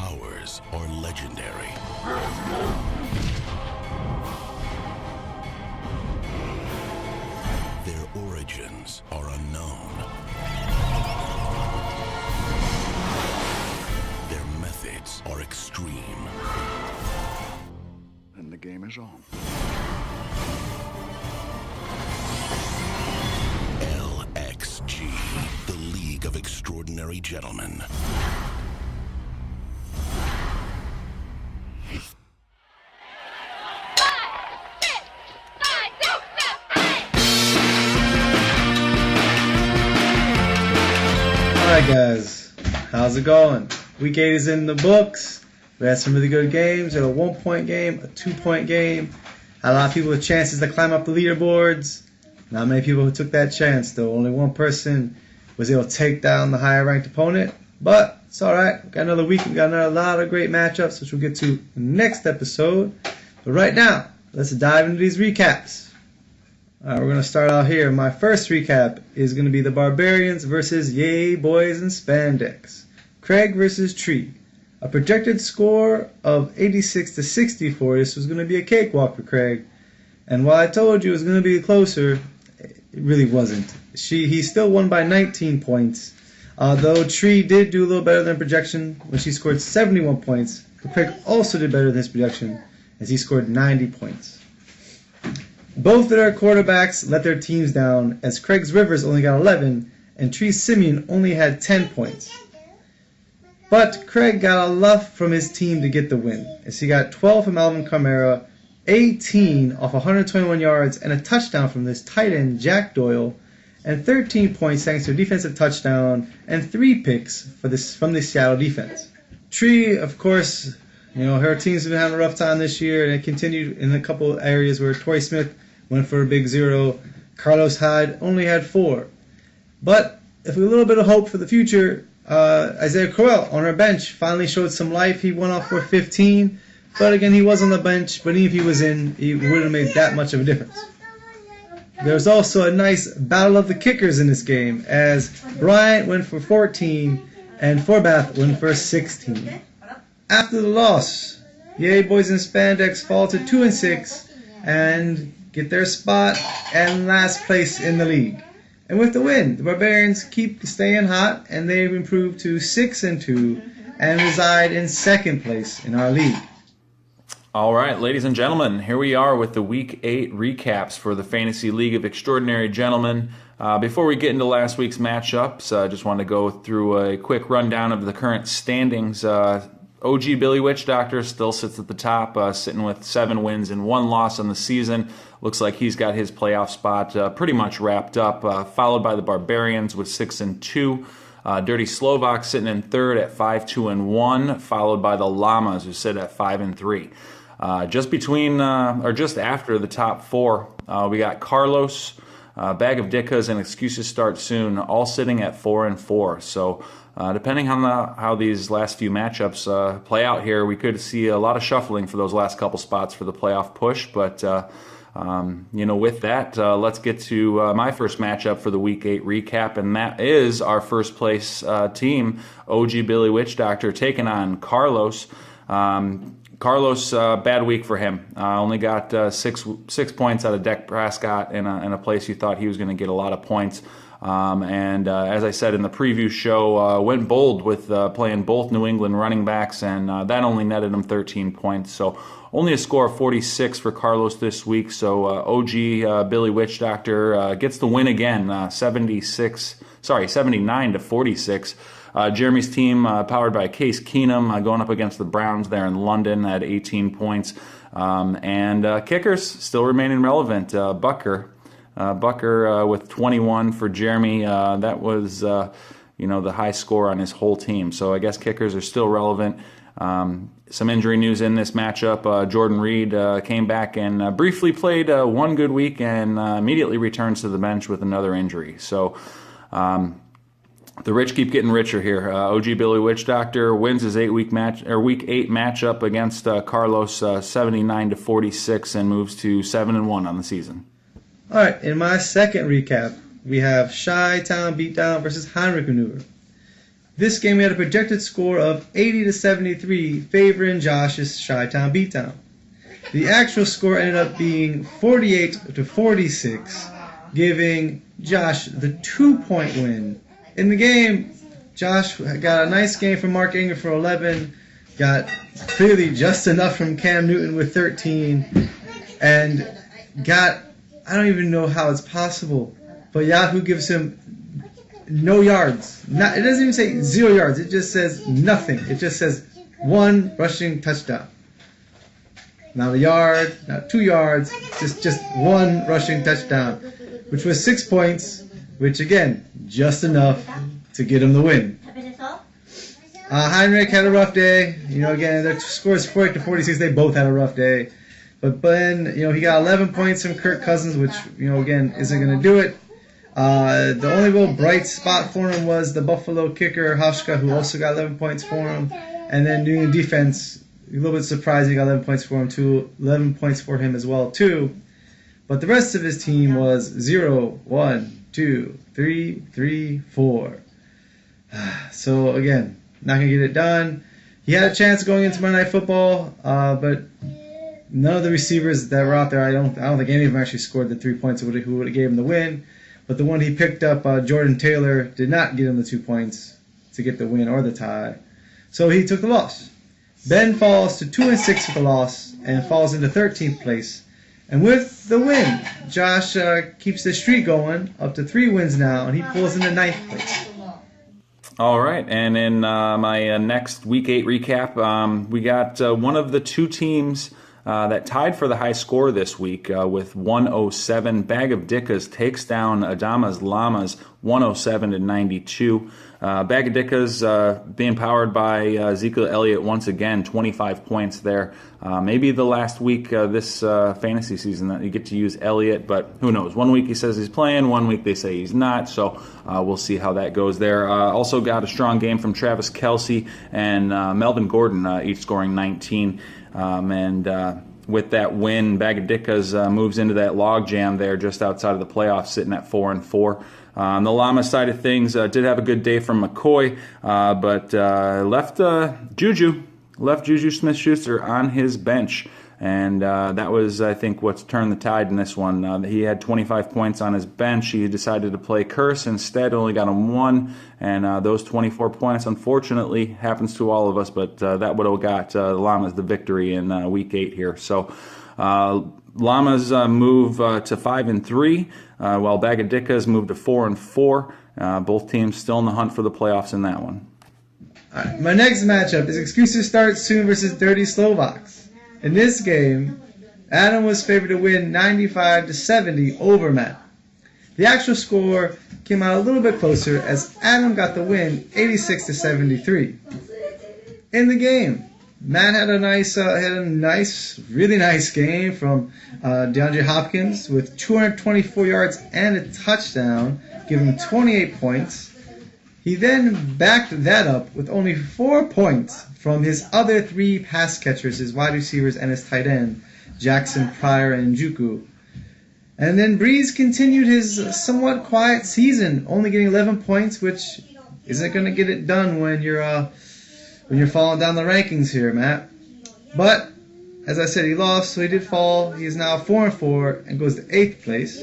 powers are legendary. Their origins are unknown. Their methods are extreme. And the game is on. LXG, the League of Extraordinary Gentlemen. Alright guys, how's it going? Week 8 is in the books. We had some really good games. We had a 1-point game, a 2-point game. Had a lot of people with chances to climb up the leaderboards. Not many people who took that chance though. Only one person was able to take down the higher ranked opponent. But it's alright. We got another week. We got a lot of great matchups, which we'll get to next episode. But right now, let's dive into these recaps. Alright, we're going to start out here. My first recap is going to be the Barbarians versus Yay Boys in Spandex. Craig versus Tree. A projected score of 86 to 64. This was going to be a cakewalk for Craig. And while I told you it was going to be closer, it really wasn't. He still won by 19 points. Though Tree did do a little better than projection when she scored 71 points. But Craig also did better than his projection as he scored 90 points. Both of their quarterbacks let their teams down as Craig's Rivers only got 11 and Tree's Simeon only had 10 points. But Craig got enough from his team to get the win as he got 12 from Alvin Kamara, 18 off 121 yards and a touchdown from this tight end Jack Doyle, and 13 points thanks to a defensive touchdown and 3 picks from the Seattle defense. Tree, of course, her team's been having a rough time this year, and it continued in a couple areas where Torrey Smith went for a big 0. Carlos Hyde only had 4. But if we have a little bit of hope for the future, Isaiah Crowell on our bench finally showed some life. He went off for 15. But again, he was on the bench. But even if he was in, he wouldn't have made that much of a difference. There was also a nice battle of the kickers in this game as Bryant went for 14 and Forbath went for 16. After the loss, Yay Boys in Spandex fall to 2-6 and get their spot and last place in the league. And with the win, the Barbarians keep staying hot and they've improved to 6-2 and reside in second place in our league. All right, ladies and gentlemen, here we are with the Week 8 recaps for the Fantasy League of Extraordinary Gentlemen. Before we get into last week's matchups, I just want to go through a quick rundown of the current standings. OG Billy Witch Doctor still sits at the top, sitting with 7 wins and 1 loss on the season. Looks like he's got his playoff spot pretty much wrapped up, followed by the Barbarians with 6-2. Dirty Slovak sitting in third at 5-2-1, followed by the Llamas who sit at 5-3. Just after the top 4, we got Carlos, Bag of Dickas, and Excuses Start Soon, all sitting at 4-4. So depending on how these last few matchups play out here, we could see a lot of shuffling for those last couple spots for the playoff push. But with that, let's get to my first matchup for the Week 8 recap, and that is our first place team, OG Billy Witch Doctor, taking on Carlos. Carlos, bad week for him. Only got 6 points out of Dak Prescott in a place you thought he was going to get a lot of points. As I said in the preview show, went bold with playing both New England running backs, and that only netted him 13 points. So only a score of 46 for Carlos this week. So OG Billy Witch Doctor gets the win again, 79 to 46. Jeremy's team, powered by Case Keenum, going up against the Browns there in London at 18 points. Kickers still remaining relevant. Bucker with 21 for Jeremy. That was, the high score on his whole team. So I guess kickers are still relevant. Some injury news in this matchup. Jordan Reed came back and briefly played one good week and immediately returns to the bench with another injury. So the rich keep getting richer here. OG Billy Witch Doctor wins his Week 8 matchup against Carlos 79 to 46 and moves to 7-1 on the season. All right, in my second recap, we have Chi-Town Beatdown versus Heinrich Maneuver. This game we had a projected score of 80-73, favoring Josh's Chi-Town beatdown. The actual score ended up being 48-46, giving Josh the 2-point win. In the game, Josh got a nice game from Mark Ingram for 11, got clearly just enough from Cam Newton with 13, and got, I don't even know how it's possible, but Yahoo gives him no yards. It doesn't even say 0 yards. It just says nothing. It just says 1 rushing touchdown. Not a yard, not 2 yards, just 1 rushing touchdown, which was 6 points, which again, just enough to get him the win. Heinrich had a rough day. Again, their score is 40-46. They both had a rough day. But Ben, he got 11 points from Kirk Cousins, which, again, isn't going to do it. The only real bright spot for him was the Buffalo kicker, Hauschka, who also got 11 points for him. And then New England defense, a little bit surprised he got 11 points for him, too. 11 points for him as well, too. But the rest of his team was 0, 1, 2, 3, 3, 4. So, again, not going to get it done. He had a chance going into Monday Night Football, but none of the receivers that were out there, I don't think any of them actually scored the 3 points who would have gave him the win. But the one he picked up, Jordan Taylor, did not get him the 2 points to get the win or the tie. So he took the loss. Ben falls to 2-6 with the loss and falls into 13th place. And with the win, Josh keeps the streak going up to 3 wins now, and he pulls into 9th place. All right, and in my next Week 8 recap, we got one of the 2 teams that tied for the high score this week with 107. Bag of Dickas takes down Adama's Llamas 107-92. Bag of Dickas being powered by Ezekiel Elliott once again, 25 points there. Maybe the last week this fantasy season that you get to use Elliott, but who knows? One week he says he's playing, one week they say he's not, so we'll see how that goes there. Also got a strong game from Travis Kelce and Melvin Gordon, each scoring 19. With that win, Bag of Dickas moves into that log jam there just outside of the playoffs, sitting at 4-4. On the Llama side of things, did have a good day from McCoy, but left Juju Smith-Schuster on his bench. And that was, I think, what's turned the tide in this one. He had 25 points on his bench. He decided to play Curse instead, only got him 1. And those 24 points, unfortunately, happens to all of us, but that would have got the Llamas the victory in Week 8 here. So Llamas move to 5-3, while Bag of Dickas move to 4-4. Both teams still in the hunt for the playoffs in that one. All right, my next matchup is Excuses Start Soon versus Dirty Slovaks. In this game, Adam was favored to win 95-70 over Matt. The actual score came out a little bit closer as Adam got the win 86-73. In the game, Matt had a really nice game from DeAndre Hopkins with 224 yards and a touchdown, giving him 28 points. He then backed that up with only 4 points from his other 3 pass catchers, his wide receivers, and his tight end, Jackson, Pryor, and Njoku. And then Breeze continued his somewhat quiet season, only getting 11 points, which isn't going to get it done when you're falling down the rankings here, Matt. But, as I said, he lost, so he did fall. He is now 4-4 and goes to 8th place.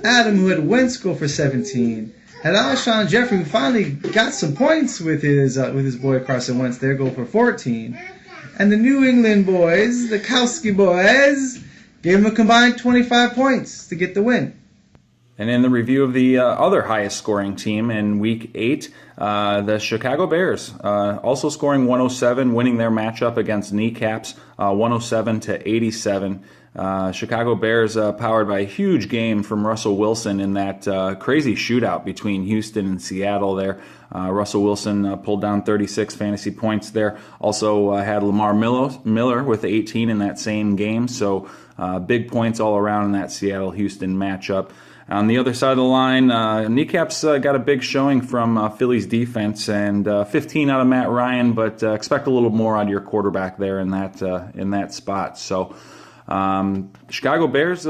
Adam, who had Wentz go for 17, had Alshon Jeffrey, who finally got some points with his boy Carson Wentz there, go for 14. And the New England boys, the Kowski boys, gave him a combined 25 points to get the win. And in the review of the other highest scoring team in Week 8, the Chicago Bears, also scoring 107, winning their matchup against Kneecaps, 107-87. Chicago Bears powered by a huge game from Russell Wilson in that crazy shootout between Houston and Seattle there. Russell Wilson pulled down 36 fantasy points there. Also had Lamar Miller with 18 in that same game. So big points all around in that Seattle-Houston matchup. On the other side of the line, Kneecaps got a big showing from Philly's defense, and 15 out of Matt Ryan, but expect a little more out of your quarterback there in that spot. So Chicago Bears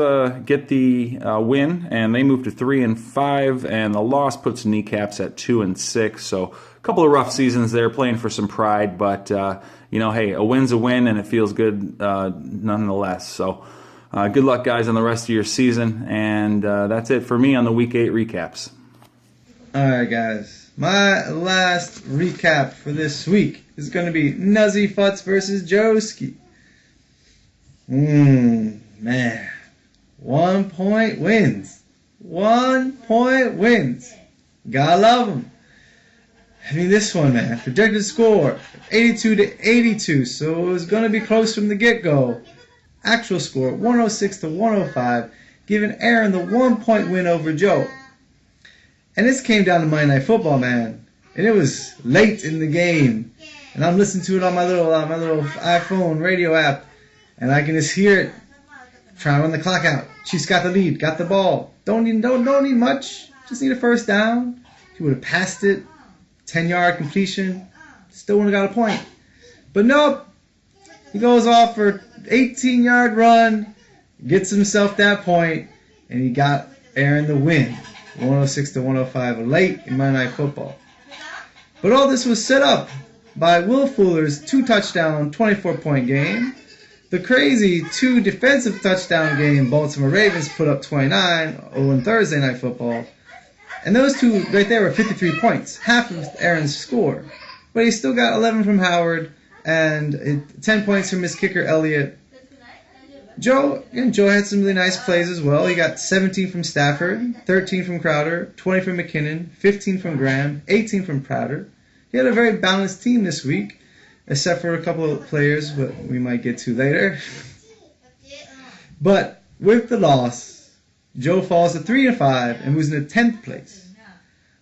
get the win, and they move to 3-5, and the loss puts kneecaps at 2-6. So a couple of rough seasons there, playing for some pride, but hey, a win's a win, and it feels good nonetheless. So good luck, guys, on the rest of your season, and that's it for me on the Week 8 recaps. All right, guys. My last recap for this week is going to be Nuzzy Futz versus Joski. Man. 1 point wins. 1 point wins. Gotta love them. I mean, this one, man. Projected score 82-82, so it was going to be close from the get-go. Actual score 106-105, giving Aaron the 1 point win over Joe. And this came down to Monday Night Football, man. And it was late in the game. And I'm listening to it on my little iPhone radio app. And I can just hear it. Trying to run the clock out. Chiefs got the lead, got the ball. Don't need much. Just need a first down. He would have passed it. 10-yard completion. Still wouldn't have got a point. But nope. He goes off for 18-yard run. Gets himself that point. And he got Aaron the win. 106-105 late in Monday Night Football. But all this was set up by Will Fuller's 2-touchdown, 24-point game. The crazy 2 defensive touchdown game Baltimore Ravens put up 29 on Thursday Night Football. And those 2 right there were 53 points, half of Aaron's score. But he still got 11 from Howard and 10 points from his kicker Elliott. Joe had some really nice plays as well. He got 17 from Stafford, 13 from Crowder, 20 from McKinnon, 15 from Graham, 18 from Prater. He had a very balanced team this week, except for a couple of players what we might get to later. But with the loss, Joe falls to 3-5 and moves into 10th place.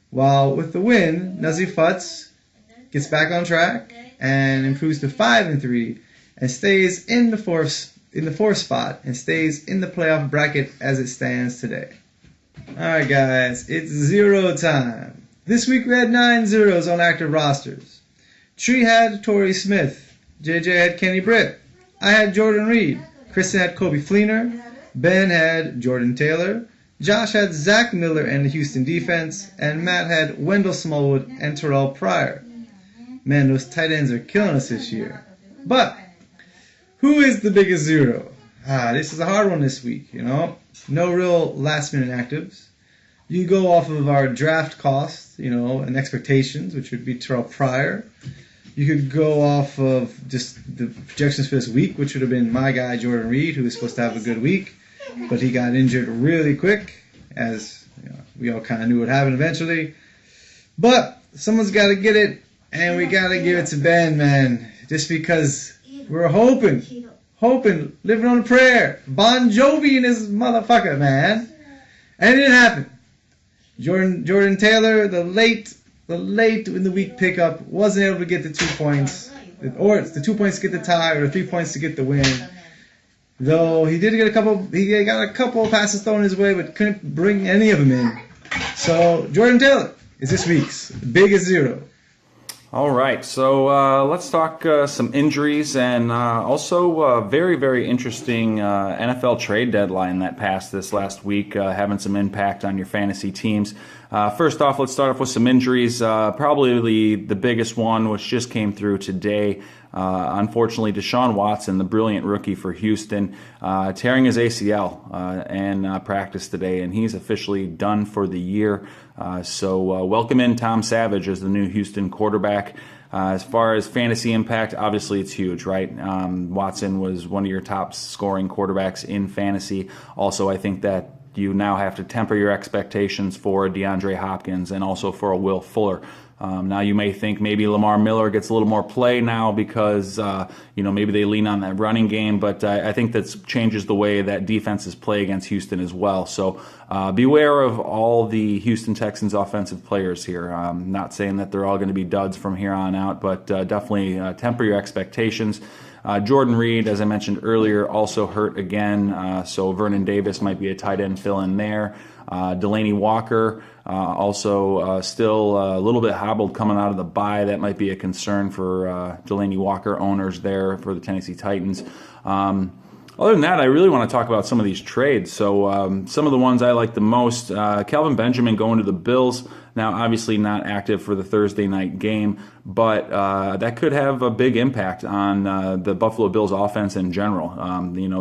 While with the win, Nuzzy Futz gets back on track and improves to 5-3 and stays in the fourth spot and stays in the playoff bracket as it stands today. Alright guys, it's 0 time. This week we had 9 zeros on active rosters. Tree had Torrey Smith. JJ had Kenny Britt. I had Jordan Reed. Kristen had Kobe Fleener. Ben had Jordan Taylor. Josh had Zach Miller and the Houston defense. And Matt had Wendell Smallwood and Terrell Pryor. Man, those tight ends are killing us this year. But who is the biggest zero? This is a hard one this week, No real last-minute actives. You go off of our draft costs, and expectations, which would be Terrell Pryor. You could go off of just the projections for this week, which would have been my guy, Jordan Reed, who was supposed to have a good week. But he got injured really quick, as we all kind of knew what happened eventually. But someone's got to get it, and we got to give it to Ben, man. Just because we're hoping, living on a prayer. Bon Jovi and his motherfucker, man. And it didn't happen. Jordan Taylor, the late in the week pickup, wasn't able to get the 2 points. Or it's the 2 points to get the tie, or the 3 points to get the win. Though he did get he got a couple of passes thrown his way, but couldn't bring any of them in. So Jordan Taylor is this week's biggest zero. All right, so let's talk some injuries and also very, very interesting NFL trade deadline that passed this last week, having some impact on your fantasy teams. First off, let's start off with some injuries. Probably the biggest one, which just came through today. Unfortunately, Deshaun Watson, the brilliant rookie for Houston, tearing his ACL and practice today, and he's officially done for the year. So welcome in Tom Savage as the new Houston quarterback. As far as fantasy impact, obviously it's huge, right? Watson was one of your top scoring quarterbacks in fantasy. Also, I think that you now have to temper your expectations for DeAndre Hopkins and also for a Will Fuller. Now you may think maybe Lamar Miller gets a little more play now because maybe they lean on that running game, but I think that changes the way that defenses play against Houston as well. So beware of all the Houston Texans offensive players here. I'm not saying that they're all going to be duds from here on out, but definitely temper your expectations. Jordan Reed, as I mentioned earlier, also hurt again, so Vernon Davis might be a tight end fill-in there. Delaney Walker also still a little bit hobbled coming out of the bye. That might be a concern for Delaney Walker owners there for the Tennessee Titans. Other than that, I really want to talk about some of these trades. So some of the ones I like the most, Kelvin Benjamin going to the Bills. Now, obviously not active for the Thursday night game, but that could have a big impact on the Buffalo Bills offense in general.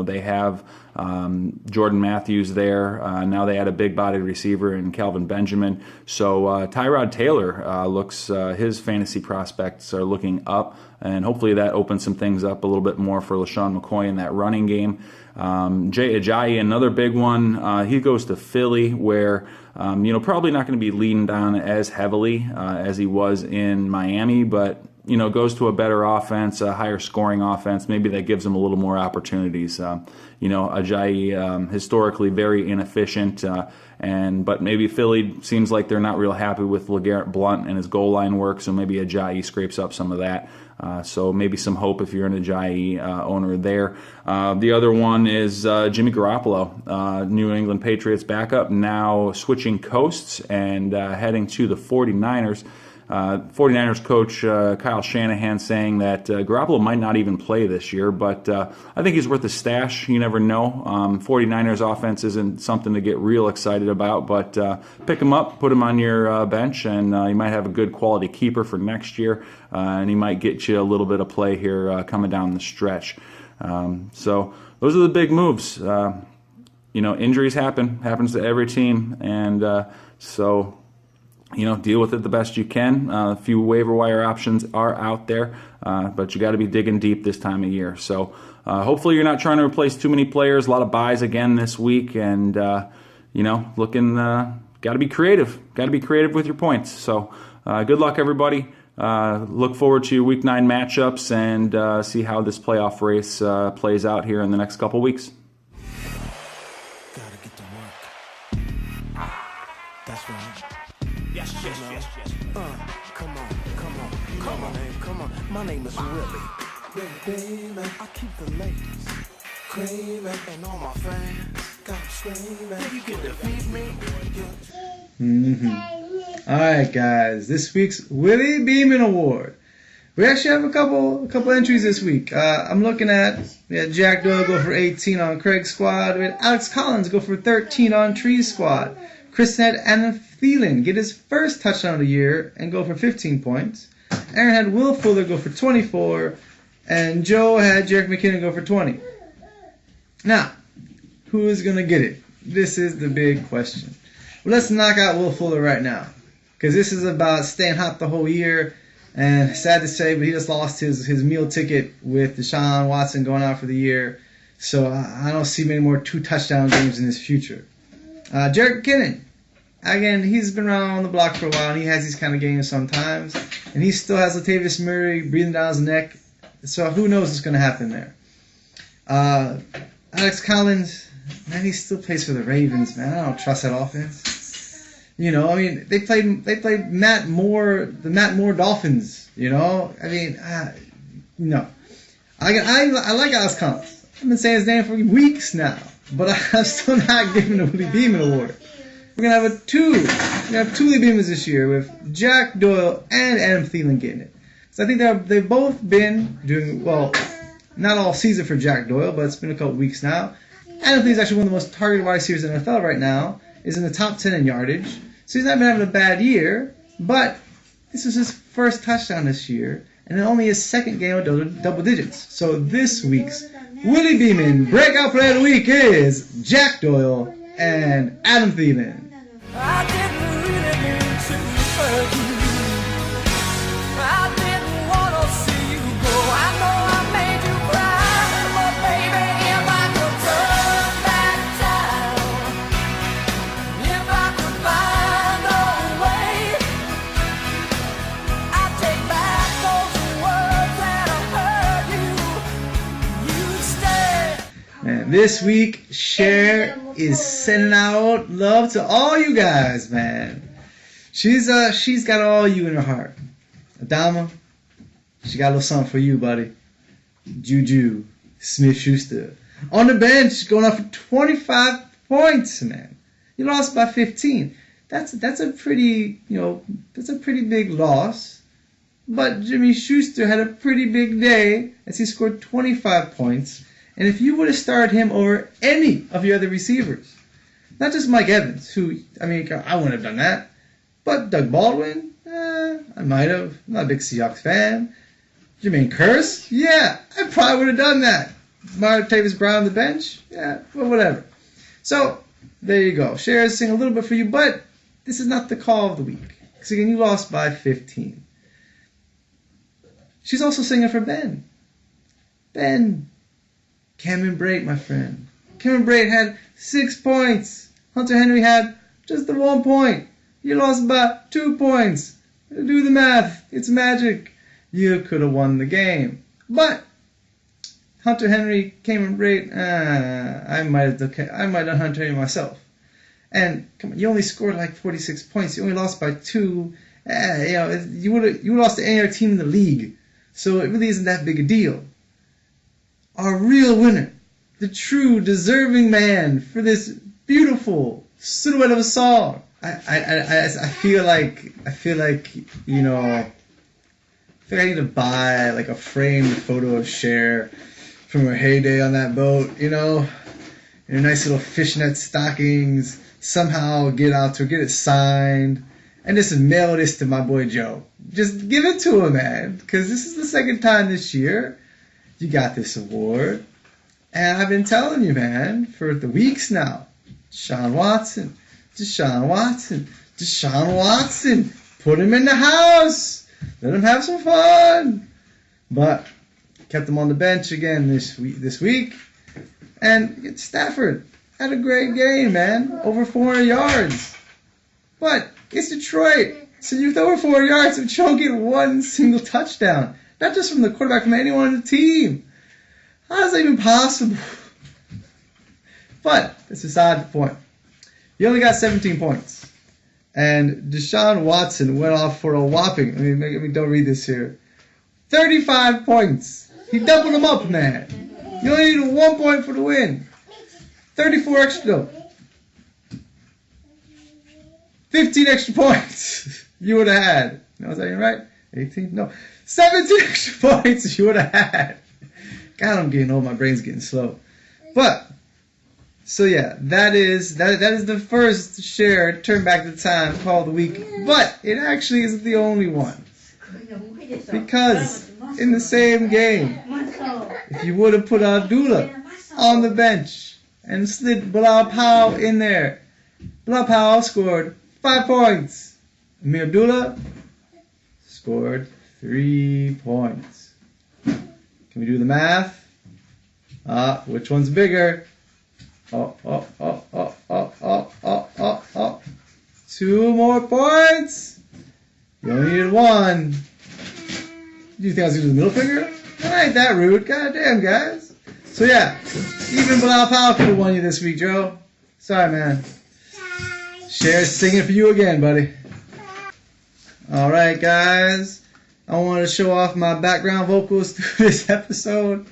They have Jordan Matthews there. Now they add a big-bodied receiver in Kelvin Benjamin. So Tyrod Taylor looks, his fantasy prospects are looking up, and hopefully that opens some things up a little bit more for LaShawn McCoy in that running game. Jay Ajayi, another big one. He goes to Philly, where probably not going to be leaned on as heavily as he was in Miami, but goes to a better offense, a higher scoring offense. Maybe that gives him a little more opportunities. Ajayi historically very inefficient, but maybe Philly seems like they're not real happy with LeGarrette Blount and his goal line work, so maybe Ajayi scrapes up some of that. So maybe some hope if you're an Ajayi owner there. The other one is Jimmy Garoppolo, New England Patriots backup, now switching coasts and heading to the 49ers. 49ers coach Kyle Shanahan saying that Garoppolo might not even play this year, but I think he's worth a stash. You never know. 49ers offense isn't something to get real excited about, but pick him up, put him on your bench, and you might have a good quality keeper for next year, and he might get you a little bit of play here coming down the stretch. So those are the big moves. Injuries happens to every team, and so deal with it the best you can. A few waiver wire options are out there, but you got to be digging deep this time of year. So hopefully you're not trying to replace too many players. A lot of buys again this week, and looking. Got to be creative. Got to be creative with your points. So good luck, everybody. Look forward to your Week 9 matchups and see how this playoff race plays out here in the next couple weeks. Gotta get to work. That's right. Yes. Come on. My name is Willie Beamon. I keep the ladies creaming, and all my fans got screaming. You can defeat me. All right, guys. This week's Willie Beamon Award. We actually have a couple entries this week. I'm looking at Jack Doyle go for 18 on Craig's squad. We had Alex Collins go for 13 on Tree's squad. Chris had Adam Thielen get his first touchdown of the year and go for 15 points. Aaron had Will Fuller go for 24. And Joe had Jerick McKinnon go for 20. Now, who is going to get it? This is the big question. Well, let's knock out Will Fuller right now, because this is about staying hot the whole year. And sad to say, but he just lost his meal ticket with Deshaun Watson going out for the year. So I don't see many more 2-touchdown games in his future. Jerick McKinnon, again, he's been around on the block for a while, and he has these kind of games sometimes. And he still has Latavius Murray breathing down his neck. So who knows what's going to happen there. Alex Collins, man, he still plays for the Ravens, man. I don't trust that offense. They played the Matt Moore Dolphins. No. I like Alex Collins. I've been saying his name for weeks now, but I'm still not giving the Willie Beamon Award. We're gonna have two Willie Beamons this year with Jack Doyle and Adam Thielen getting it. So I think they've both been doing well. Not all season for Jack Doyle, but it's been a couple weeks now. Adam Thielen's actually one of the most targeted wide receivers in the NFL right now. Is in the top 10 in yardage. So he's not been having a bad year, but this is his first touchdown this year, and then only his second game of double digits. So this week's Willie Beamon Breakout Player of the Week is Jack Doyle and Adam Thielen. I didn't really mean to hurt you. I didn't want to see you go. I know I made you cry, but baby, if I could turn back time, if I could find a way, I'd take back those words that I heard you. You'd stay. And this week, Cher is sending out love to all you guys, man. She's got all you in her heart. Adama, she got a little something for you, buddy. Juju Smith-Schuster on the bench, going off for 25 points, man. You lost by 15. That's a pretty big loss. But Jimmy Schuster had a pretty big day as he scored 25 points And if you would have started him over any of your other receivers, not just Mike Evans, who, I mean, I wouldn't have done that, but Doug Baldwin, I might have. I'm not a big Seahawks fan. Jermaine Kearse, yeah, I probably would have done that. Martavis Brown on the bench, yeah, but whatever. So, there you go. Cher is singing a little bit for you, but this is not the call of the week. Because again, you lost by 15. She's also singing for Ben. Ben. Cameron Brate, my friend. Cameron Brate had 6 points. Hunter Henry had just the 1 point. You lost by 2 points. Do the math. It's magic. You could have won the game. But Hunter Henry, Cameron Brate, I might have done Hunter Henry myself. And come on, you only scored like 46 points. You only lost by 2. You would have lost to any other team in the league. So it really isn't that big a deal. Our real winner, the true deserving man for this beautiful silhouette of a song. I feel like you know, I feel like I need to buy like a framed photo of Cher from her heyday on that boat, you know, in her nice little fishnet stockings. Somehow get it signed, and just mail this to my boy Joe. Just give it to him, man, because this is the second time this year you got this award. And I've been telling you, man, for the weeks now. Deshaun Watson. Put him in the house. Let him have some fun. But kept him on the bench again this week. And Stafford had a great game, man. Over 400 yards. But it's Detroit. So you throw over 400 yards, but you don't get one single touchdown. Not just from the quarterback, from anyone on the team. How is that even possible? But that's beside the point. He only got 17 points. And Deshaun Watson went off for a whopping, let me don't read this here, 35 points. He doubled them up, man. You only needed 1 point for the win. 34 extra though. 15 extra points you would have had. No, is that even right? 18? No. 17 extra points you would have had. God, I'm getting old. My brain's getting slow. But, so yeah, that is the first Cher Turn Back the Time call of the week. But it actually isn't the only one. Because in the same game, if you would have put Abdullah on the bench and slid Bilal Powell in there, Bilal Powell scored 5 points. Amir Abdullah scored 3 points. Can we do the math? Which one's bigger? 2 more points. You only needed 1. Do you think I was going to do the middle finger? That ain't that rude. God damn, guys. So yeah, even Bilal Powell could have won you this week, Joe. Sorry, man. Cher's singing for you again, buddy. Alright, guys. I wanted to show off my background vocals through this episode.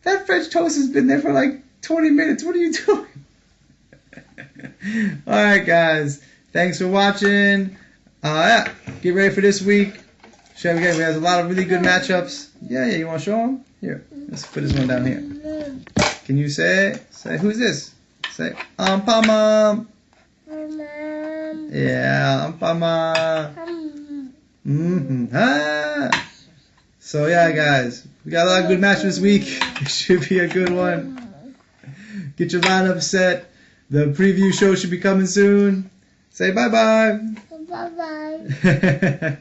That French toast has been there for like 20 minutes. What are you doing? Alright, guys. Thanks for watching. Yeah, get ready for this week. We have a lot of really good matchups. Yeah, you want to show them? Here, let's put this one down here. Can you say, who's this? Say, Mom. Yeah, Mama. So yeah, guys, we got a lot of good matches this week. It should be a good one. Get your lineup set. The preview show should be coming soon. Say bye-bye. Bye-bye.